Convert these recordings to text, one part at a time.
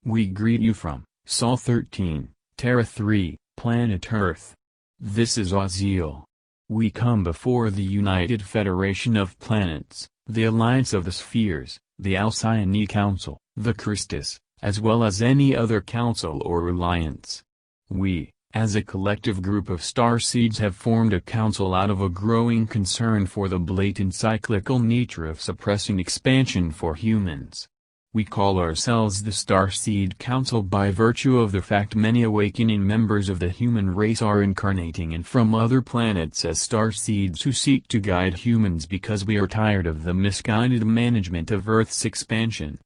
We greet you from Sol 13, Terra 3, Planet Earth. This is Oziel. We come before the United Federation of Planets, the Alliance of the Spheres, the StarSeed Council, the Christus, as well as any other council or alliance. We, as a collective group of starseeds, have formed a council out of a growing concern for the blatant cyclical nature of suppressing expansion for humans. We call ourselves the StarSeed Council by virtue of the fact many awakening members of the human race are incarnating in from other planets as starseeds who seek to guide humans because we are tired of the misguided management of Earth's expansion.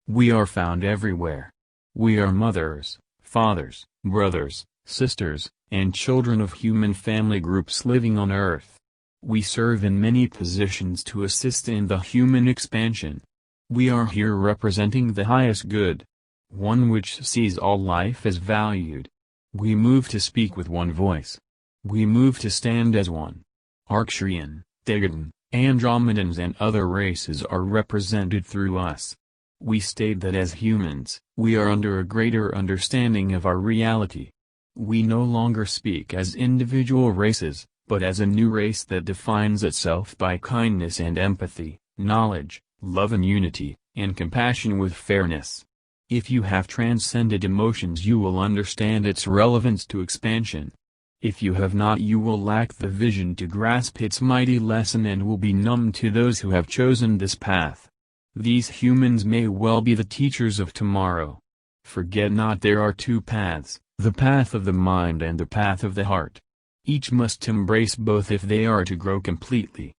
We are found everywhere. We are mothers, fathers, brothers, sisters, and children of human family groups living on Earth. We serve in many positions to assist in the human expansion. We are here representing the highest good, one which sees all life as valued. We move to speak with one voice. We move to stand as one. Arcturian, Thegan, Andromedans and other races are represented through us. We state that as humans, we are under a greater understanding of our reality. We no longer speak as individual races, but as a new race that defines itself by kindness and empathy, knowledge, love and unity, and compassion with fairness. If you have transcended emotions, you will understand its relevance to expansion. If you have not, you will lack the vision to grasp its mighty lesson and will be numb to those who have chosen this path. These humans may well be the teachers of tomorrow. Forget not there are two paths, the path of the mind and the path of the heart. Each must embrace both if they are to grow completely.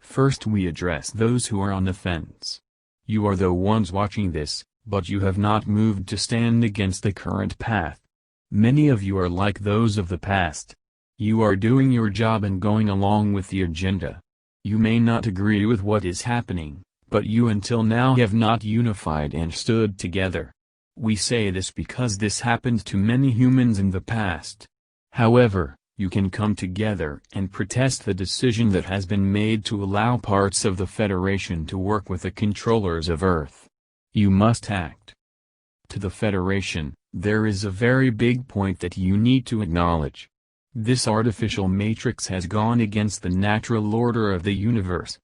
First we address those who are on the fence. You are the ones watching this, but you have not moved to stand against the current path. Many of you are like those of the past. You are doing your job and going along with the agenda. You may not agree with what is happening, but you until now have not unified and stood together. We say this because this happened to many humans in the past. However, you can come together and protest the decision that has been made to allow parts of the Federation to work with the controllers of Earth. You must act. To the Federation, there is a very big point that you need to acknowledge. This artificial matrix has gone against the natural order of the universe.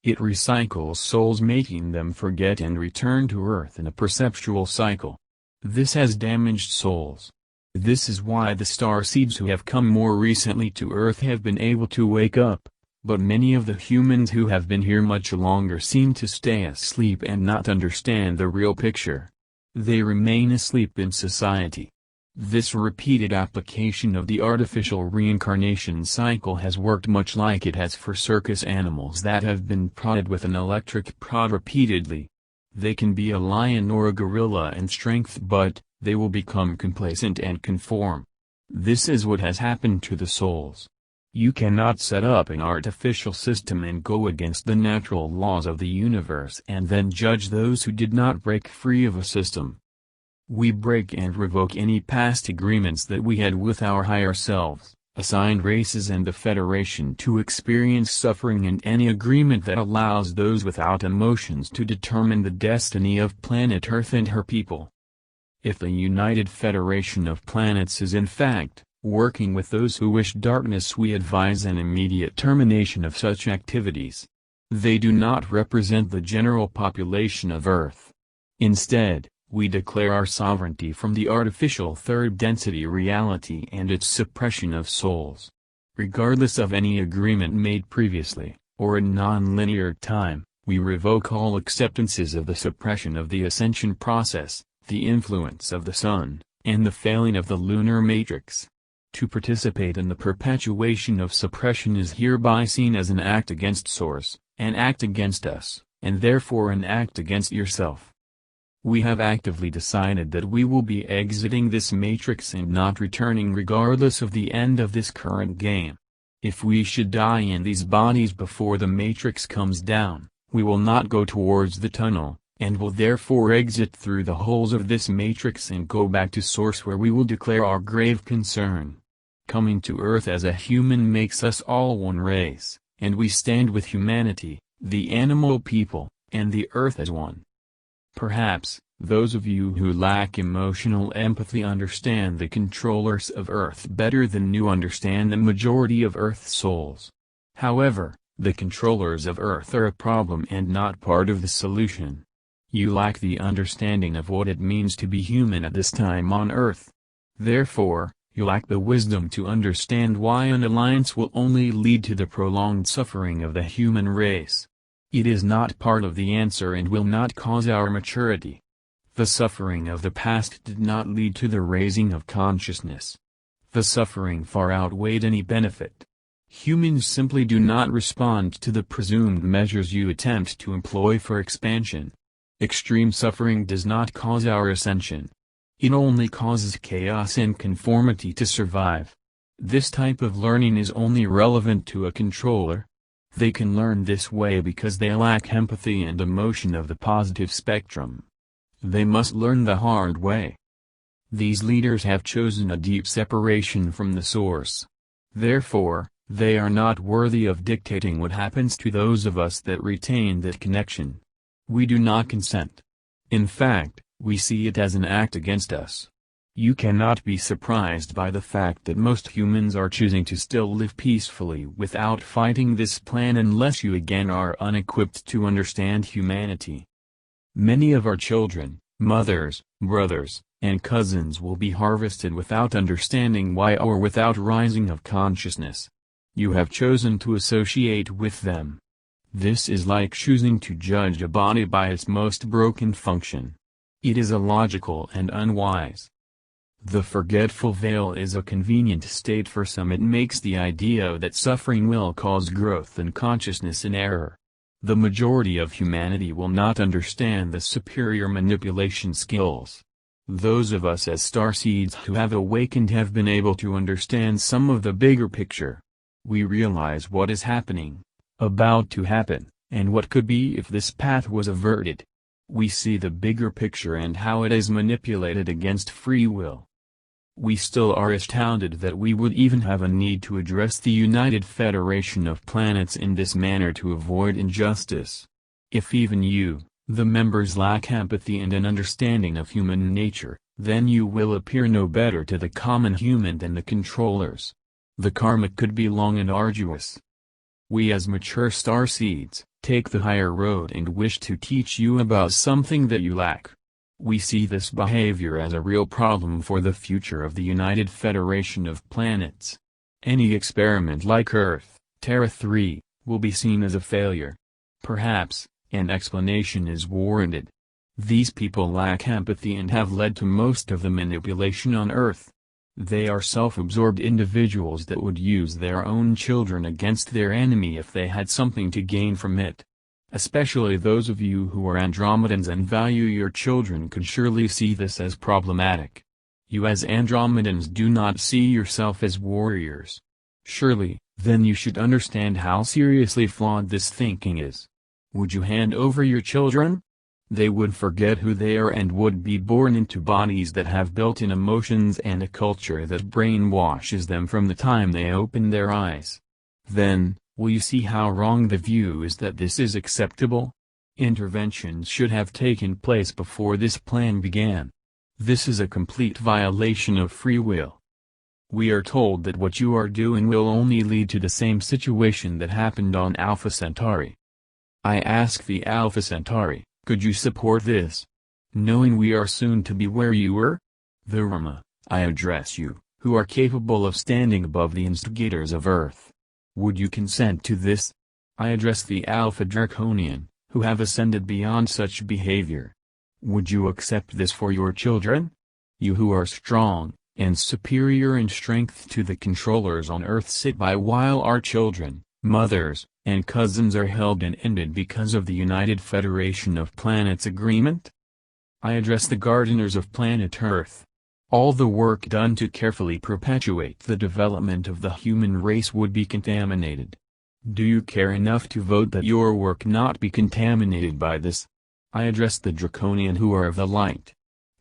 It recycles souls, making them forget and return to Earth in a perceptual cycle. This has damaged souls. This is why the starseeds who have come more recently to Earth have been able to wake up, but many of the humans who have been here much longer seem to stay asleep and not understand the real picture. They remain asleep in society. This repeated application of the artificial reincarnation cycle has worked much like it has for circus animals that have been prodded with an electric prod repeatedly. They can be a lion or a gorilla in strength, but they will become complacent and conform. This is what has happened to the souls. You cannot set up an artificial system and go against the natural laws of the universe and then judge those who did not break free of a system. We break and revoke any past agreements that we had with our higher selves, assigned races and the Federation to experience suffering, and any agreement that allows those without emotions to determine the destiny of planet Earth and her people. If the United Federation of Planets is in fact working with those who wish darkness, we advise an immediate termination of such activities. They do not represent the general population of Earth. Instead, we declare our sovereignty from the artificial third-density reality and its suppression of souls. Regardless of any agreement made previously, or in non-linear time, we revoke all acceptances of the suppression of the ascension process, the influence of the sun, and the failing of the lunar matrix. To participate in the perpetuation of suppression is hereby seen as an act against Source, an act against us, and therefore an act against yourself. We have actively decided that we will be exiting this matrix and not returning regardless of the end of this current game. If we should die in these bodies before the matrix comes down, we will not go towards the tunnel, and will therefore exit through the holes of this matrix and go back to Source, where we will declare our grave concern. Coming to Earth as a human makes us all one race, and we stand with humanity, the animal people, and the Earth as one. Perhaps, Those of you who lack emotional empathy understand the controllers of Earth better than you understand the majority of Earth's souls. However, the controllers of Earth are a problem and not part of the solution. You lack the understanding of what it means to be human at this time on Earth. Therefore, you lack the wisdom to understand why an alliance will only lead to the prolonged suffering of the human race. It is not part of the answer and will not cause our maturity. The suffering of the past did not lead to the raising of consciousness. The suffering far outweighed any benefit. Humans simply do not respond to the presumed measures you attempt to employ for expansion. Extreme suffering does not cause our ascension. It only causes chaos and conformity to survive. This type of learning is only relevant to a controller. They can learn this way because they lack empathy and emotion of the positive spectrum. They must learn the hard way. These leaders have chosen a deep separation from the source. Therefore, they are not worthy of dictating what happens to those of us that retain that connection. We do not consent. In fact, we see it as an act against us. You cannot be surprised by the fact that most humans are choosing to still live peacefully without fighting this plan unless you again are unequipped to understand humanity. Many of our children, mothers, brothers, and cousins will be harvested without understanding why or without rising of consciousness. You have chosen to associate with them. This is like choosing to judge a body by its most broken function. It is illogical and unwise. The forgetful veil is a convenient state for some. It makes the idea that suffering will cause growth in consciousness in error. The majority of humanity will not understand the superior manipulation skills. Those of us as starseeds who have awakened have been able to understand some of the bigger picture. We realize what is happening, about to happen, and what could be if this path was averted. We see the bigger picture and how it is manipulated against free will. We still are astounded that we would even have a need to address the United Federation of Planets in this manner to avoid injustice. If even you, the members, lack empathy and an understanding of human nature, then you will appear no better to the common human than the controllers. The karma could be long and arduous. We as mature starseeds, take the higher road and wish to teach you about something that you lack. We see this behavior as a real problem for the future of the United Federation of Planets. Any experiment like Earth, Terra 3, will be seen as a failure. Perhaps, an explanation is warranted. These people lack empathy and have led to most of the manipulation on Earth. They are self-absorbed individuals that would use their own children against their enemy if they had something to gain from it. Especially those of you who are Andromedans and value your children could surely see this as problematic. You as Andromedans do not see yourself as warriors. Surely, then you should understand how seriously flawed this thinking is. Would you hand over your children? They would forget who they are and would be born into bodies that have built-in emotions and a culture that brainwashes them from the time they open their eyes. Then, will you see how wrong the view is that this is acceptable? Interventions should have taken place before this plan began. This is a complete violation of free will. We are told that what you are doing will only lead to the same situation that happened on Alpha Centauri. I ask the Alpha Centauri, could you support this? Knowing we are soon to be where you were? The Rama, I address you, who are capable of standing above the instigators of Earth. Would you consent to this? I address the Alpha Draconian, who have ascended beyond such behavior. Would you accept this for your children? You who are strong, and superior in strength to the controllers on Earth sit by while our children, mothers, and cousins are held and ended because of the United Federation of Planets agreement? I address the gardeners of planet Earth. All the work done to carefully perpetuate the development of the human race would be contaminated. Do you care enough to vote that your work not be contaminated by this? I address the Draconian who are of the light.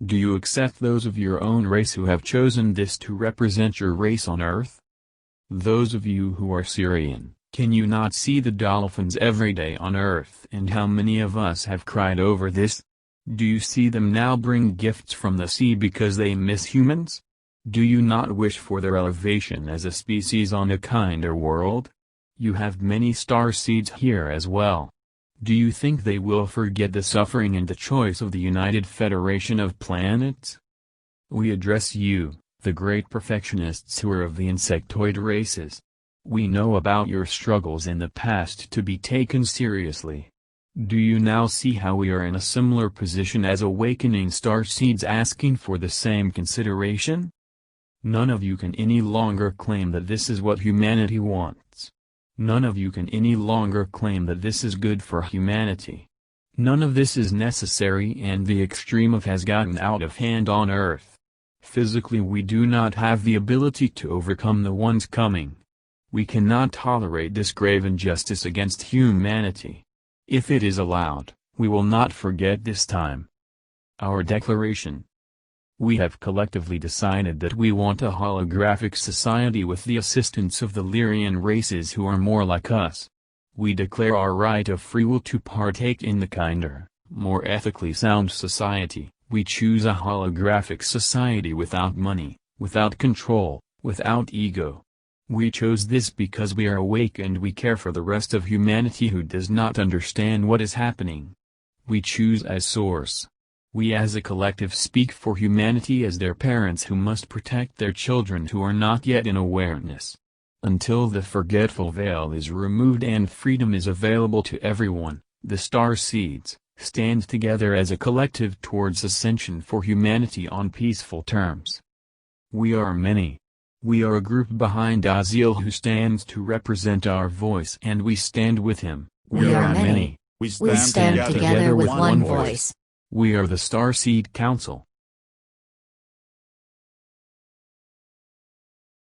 Do you accept those of your own race who have chosen this to represent your race on Earth? Those of you who are Syrian, can you not see the dolphins every day on Earth and how many of us have cried over this? Do you see them now bring gifts from the sea because they miss humans? Do you not wish for their elevation as a species on a kinder world? You have many starseeds here as well. Do you think they will forget the suffering and the choice of the United Federation of Planets? We address you, the great perfectionists who are of the insectoid races. We know about your struggles in the past to be taken seriously. Do you now see how we are in a similar position as awakening starseeds asking for the same consideration? None of you can any longer claim that this is what humanity wants. None of you can any longer claim that this is good for humanity. None of this is necessary, and the extreme of has gotten out of hand on Earth. Physically we do not have the ability to overcome the ones coming. We cannot tolerate this grave injustice against humanity. If it is allowed, we will not forget this time. Our declaration. We have collectively decided that we want a holographic society with the assistance of the Lyrian races who are more like us. We declare our right of free will to partake in the kinder, more ethically sound society. We choose a holographic society without money, without control, without ego. We chose this because we are awake and we care for the rest of humanity who does not understand what is happening. We choose as source. We as a collective speak for humanity as their parents who must protect their children who are not yet in awareness. Until the forgetful veil is removed and freedom is available to everyone, the starseeds stand together as a collective towards ascension for humanity on peaceful terms. We are many. We are a group behind Aziel who stands to represent our voice, and we stand with him. We are many. We stand together with one voice. We are the StarSeed Council.